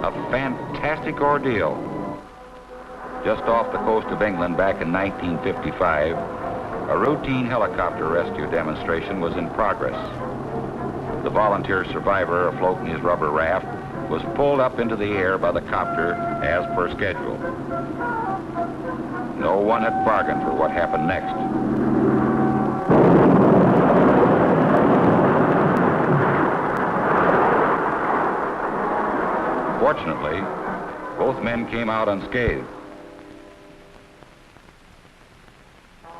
A fantastic ordeal. Just off the coast of England back in 1955, a routine helicopter rescue demonstration was in progress. The volunteer survivor afloat in his rubber raft was pulled up into the air by the copter as per schedule. No one had bargained for what happened next. Fortunately, both men came out unscathed.